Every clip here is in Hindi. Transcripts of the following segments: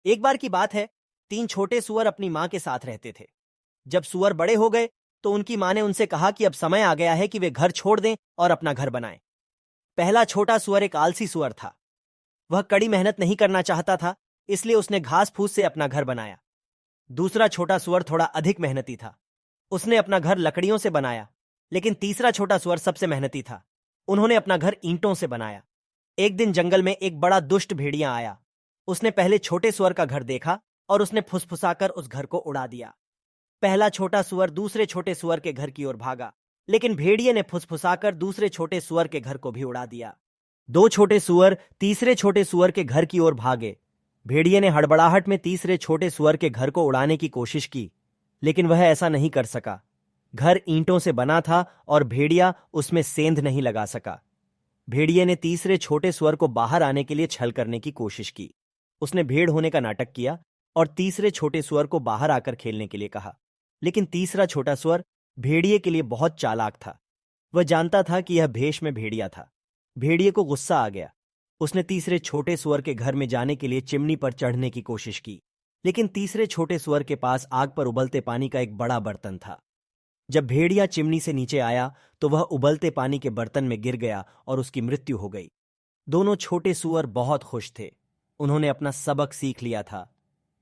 एक बार की बात है, 3 छोटे सुअर अपनी मां के साथ रहते थे। जब सुअर बड़े हो गए तो उनकी मां ने उनसे कहा कि अब समय आ गया है कि वे घर छोड़ दें और अपना घर बनाएं। पहला छोटा सुअर एक आलसी सुअर था। वह कड़ी मेहनत नहीं करना चाहता था, इसलिए उसने घास फूस से अपना घर बनाया। दूसरा छोटा सुअर थोड़ा अधिक मेहनती था। उसने अपना घर लकड़ियों से बनाया। लेकिन तीसरा छोटा सुअर सबसे मेहनती था। उन्होंने अपना घर ईंटों से बनाया। एक दिन जंगल में एक बड़ा दुष्ट भेड़िया आया। उसने पहले छोटे सुअर का घर देखा और उसने फुसफुसाकर उस घर को उड़ा दिया। पहला छोटा सुअर दूसरे छोटे सुअर के घर की ओर भागा, लेकिन भेड़िए ने फुसफुसाकर दूसरे छोटे सुअर के घर को भी उड़ा दिया। 2 छोटे सुअर तीसरे छोटे सुअर के घर की ओर भागे। भेड़िए ने हड़बड़ाहट में तीसरे छोटे सुअर के घर को उड़ाने की कोशिश की, लेकिन वह ऐसा नहीं कर सका। घर ईंटों से बना था और भेड़िया उसमें सेंध नहीं लगा सका। भेड़िए ने तीसरे छोटे सुअर को बाहर आने के लिए छल करने की कोशिश की। उसने भेड़ होने का नाटक किया और तीसरे छोटे सुअर को बाहर आकर खेलने के लिए कहा। लेकिन तीसरा छोटा सुअर भेड़िए के लिए बहुत चालाक था। वह जानता था कि यह भेष में भेड़िया था। भेड़िए को गुस्सा आ गया। उसने तीसरे छोटे सुअर के घर में जाने के लिए चिमनी पर चढ़ने की कोशिश की, लेकिन तीसरे छोटे सुअर के पास आग पर उबलते पानी का एक बड़ा बर्तन था। जब भेड़िया चिमनी से नीचे आया तो वह उबलते पानी के बर्तन में गिर गया और उसकी मृत्यु हो गई। दोनों छोटे सुअर बहुत खुश थे। उन्होंने अपना सबक सीख लिया था।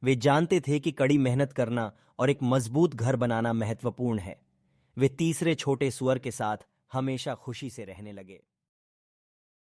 वे जानते थे कि कड़ी मेहनत करना और एक मजबूत घर बनाना महत्वपूर्ण है। वे तीसरे छोटे सुअर के साथ हमेशा खुशी से रहने लगे।